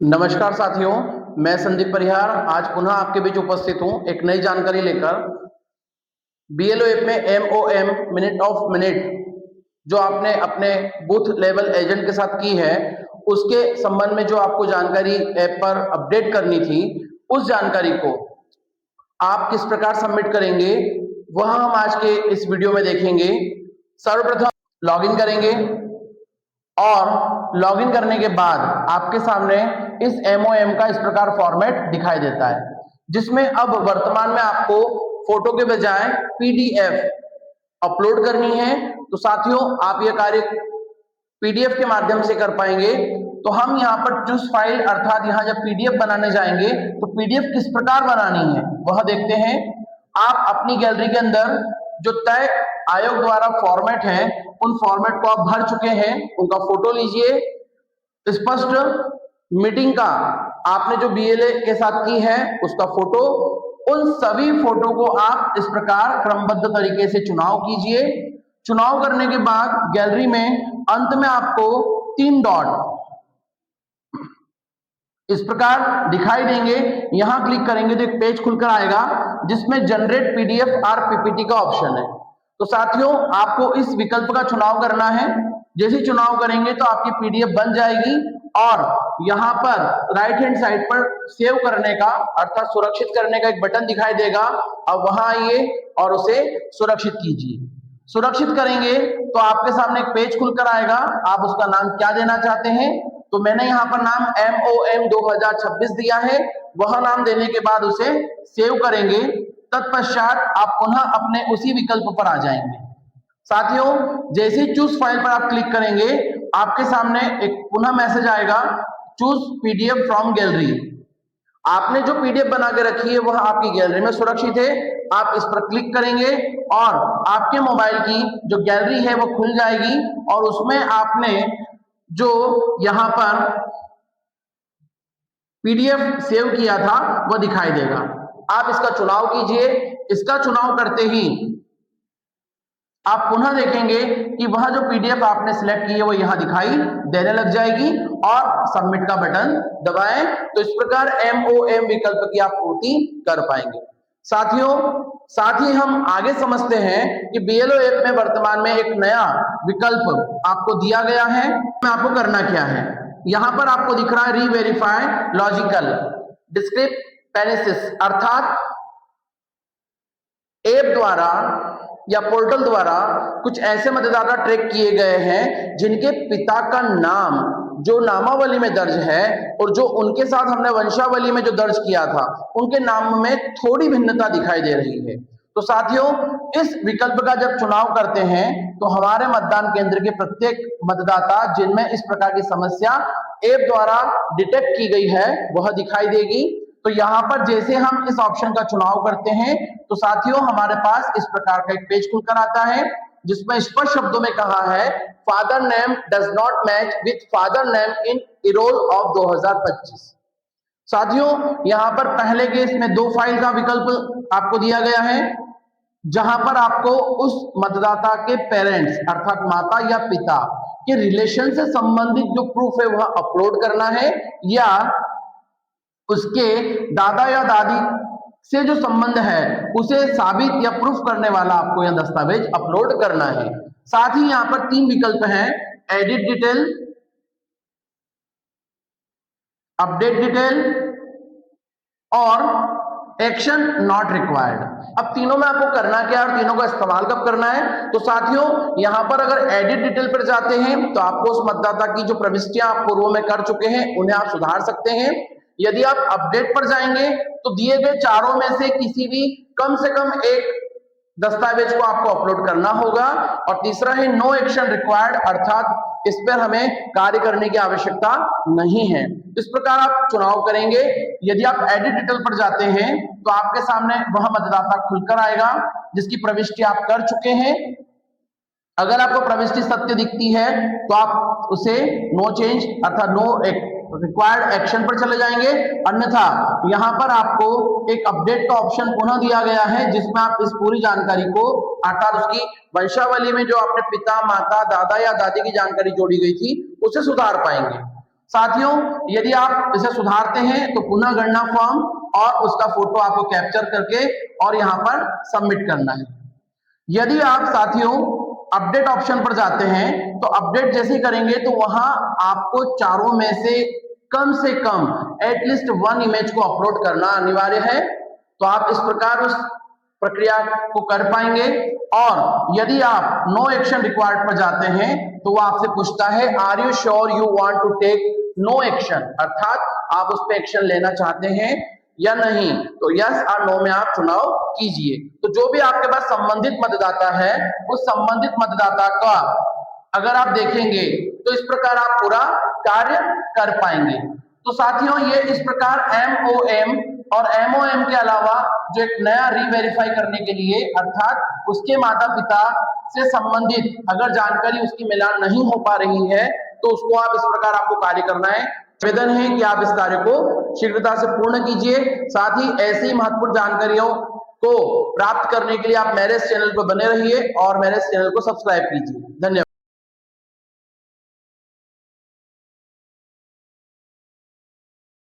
नमस्कार साथियों, मैं संदीप परिहार आज पुनः आपके बीच उपस्थित हूं एक नई जानकारी लेकर। बीएलओ ऐप में एमओएम मिनट ऑफ मिनट जो आपने अपने बूथ लेवल एजेंट के साथ की है, उसके संबंध में जो आपको जानकारी ऐप पर अपडेट करनी थी, उस जानकारी को आप किस प्रकार सबमिट करेंगे वह हम आज के इस वीडियो में देखेंगे। सर्वप्रथम लॉगिन करेंगे और लॉगिन करने के बाद आपके सामने इस एमओएम का इस प्रकार फॉर्मेट दिखाई देता है, जिसमें अब वर्तमान में आपको फोटो के बजाय पीडीएफ अपलोड करनी है। तो साथियों, आप यह कार्य पीडीएफ के माध्यम से कर पाएंगे। तो हम यहाँ पर चूज फाइल अर्थात यहाँ जब पीडीएफ बनाने जाएंगे तो पीडीएफ किस प्रकार बनानी है वह देखते हैं। आप अपनी गैलरी के अंदर जो तय आयोग द्वारा फॉर्मेट है, उन फॉर्मेट को आप भर चुके हैं, उनका फोटो लीजिए। स्पष्ट मीटिंग का आपने जो बीएलए के साथ की है उसका फोटो, उन सभी फोटो को आप इस प्रकार क्रमबद्ध तरीके से चुनाव कीजिए। चुनाव करने के बाद गैलरी में अंत में आपको 3 डॉट इस प्रकार दिखाई देंगे। यहां क्लिक करेंगे तो एक पेज खुलकर आएगा जिसमें जनरेट पीडीएफ और पीपीटी का ऑप्शन है। तो साथियों, आपको इस विकल्प का चुनाव करना है। जैसे चुनाव करेंगे तो आपकी पीडीएफ बन जाएगी और यहां पर राइट हैंड साइड पर सेव करने का अर्थात सुरक्षित करने का एक बटन दिखाई देगा। अब वहां आइए और उसे सुरक्षित कीजिए। सुरक्षित करेंगे तो आपके सामने एक पेज खुलकर आएगा। आप उसका नाम क्या देना चाहते हैं, तो मैंने यहाँ पर नाम MOM 2026 दिया है। वह नाम देने के बाद उसे सेव करेंगे। तत्पश्चात आप पुनः अपने उसी विकल्प पर आ जाएंगे। साथियों, जैसे ही चूज फाइल पर आप क्लिक करेंगे, आपके सामने एक पुनः मैसेज आएगा, चूज पीडीएफ फ्रॉम गैलरी। आपने जो पीडीएफ बना के रखी है वह आपकी गैलरी में सुरक्षित है। आप इस पर क्लिक करेंगे और आपके मोबाइल की जो गैलरी है वो खुल जाएगी और उसमें आपने जो यहां पर पीडीएफ सेव किया था वह दिखाई देगा। आप इसका चुनाव कीजिए। इसका चुनाव करते ही आप पुनः देखेंगे कि वह जो पीडीएफ आपने सिलेक्ट की है वो यहां दिखाई देने लग जाएगी और सबमिट का बटन दबाएं। तो इस प्रकार एमओएम विकल्प की आप पूर्ति कर पाएंगे। साथियों, साथ ही हम आगे समझते हैं कि बीएलओ ऐप में वर्तमान में एक नया विकल्प आपको दिया गया है। आपको करना क्या है, यहां पर आपको दिख रहा है रीवेरीफाई लॉजिकल डिस्क्रिपेंसीज, अर्थात ऐप द्वारा या पोर्टल द्वारा कुछ ऐसे मतदाता ट्रैक किए गए हैं जिनके पिता का नाम जो नामावली में दर्ज है और जो उनके साथ हमने वंशावली में जो दर्ज किया था उनके नाम में थोड़ी भिन्नता दिखाई दे रही है। तो साथियों, इस विकल्प का जब चुनाव करते हैं तो हमारे मतदान केंद्र के प्रत्येक मतदाता जिनमें इस प्रकार की समस्या ऐप द्वारा डिटेक्ट की गई है वह दिखाई देगी। तो यहाँ पर जैसे हम इस ऑप्शन का चुनाव करते हैं तो साथियों हमारे पास इस प्रकार का एक पेज खुलकर आता है जिसमें स्पष्ट शब्दों में कहा है father name does not match with father name in eroll of 2025। साथियों, यहाँ पर पहले केस में 2 फाइल का विकल्प आपको दिया गया है, जहां पर आपको उस मतदाता के पेरेंट्स अर्थात माता या पिता के रिलेशन से संबंधित जो प्रूफ है वह अपलोड करना है या उसके दादा या दादी से जो संबंध है उसे साबित या प्रूफ करने वाला आपको यह दस्तावेज अपलोड करना है। साथ ही यहाँ पर 3 विकल्प हैं, एडिट डिटेल, अपडेट डिटेल और एक्शन नॉट रिक्वायर्ड। अब तीनों में आपको करना क्या है और तीनों का इस्तेमाल कब करना है, तो साथियों यहां पर अगर एडिट डिटेल पर जाते हैं तो आपको उस मतदाता की जो प्रविष्टियां आप पूर्व में कर चुके हैं उन्हें आप सुधार सकते हैं। यदि आप अपडेट पर जाएंगे तो दिए गए चारों में से किसी भी कम से कम एक दस्तावेज को आपको अपलोड करना होगा। और तीसरा है नो एक्शन रिक्वायर्ड, अर्थात इस पर हमें कार्य करने की आवश्यकता नहीं है। इस प्रकार आप चुनाव करेंगे। यदि आप एडिट डिटेल पर जाते हैं तो आपके सामने वह मतदाता खुलकर आएगा जिसकी प्रविष्टि आप कर चुके हैं। अगर आपको प्रविष्टि सत्य दिखती है तो आप उसे नो चेंज अर्थात नो रिक्वायर्ड एक्शन पर चले जाएंगे। अन्यथा यहां पर आपको एक अपडेट का ऑप्शन पुनः दिया गया है जिसमें आप इस पूरी जानकारी को अर्थात उसकी वंशावली में जो आपने पिता, माता, दादा या दादी की जानकारी जोड़ी गई थी उसे सुधार पाएंगे। साथियों, यदि आप इसे सुधारते हैं तो पुनः गणना फॉर्म और उसका फोटो आपको कैप्चर करके और यहाँ पर सबमिट करना है। यदि आप साथियों अपडेट ऑप्शन पर जाते हैं तो अपडेट जैसे ही करेंगे तो वहां आपको चारों में से कम एटलीस्ट 1 इमेज को अपलोड करना अनिवार्य है। तो आप इस प्रकार उस प्रक्रिया को कर पाएंगे। और यदि आप नो एक्शन रिक्वायर्ड पर जाते हैं तो वो आपसे पूछता है are you sure you want to take no action, अर्थात आप उस पर एक्शन लेना चाहते हैं या नहीं। तो यस और नो में आप चुनाव कीजिए। तो जो भी आपके पास संबंधित मतदाता है उस संबंधित मतदाता का अगर आप देखेंगे तो इस प्रकार आप पूरा कार्य कर पाएंगे। तो साथियों, ये इस प्रकार MOM और MOM के अलावा जो एक नया रीवेरीफाई करने के लिए अर्थात उसके माता पिता से संबंधित अगर जानकारी उसकी मिलान नहीं हो पा रही है तो उसको आप इस प्रकार आपको कार्य करना है। निवेदन है कि आप इस कार्य को शीघ्रता से पूर्ण कीजिए। साथ ही ऐसी महत्वपूर्ण जानकारियों को प्राप्त करने के लिए आप मेरे चैनल पर बने रहिए और मेरे चैनल को सब्सक्राइब कीजिए। धन्यवाद।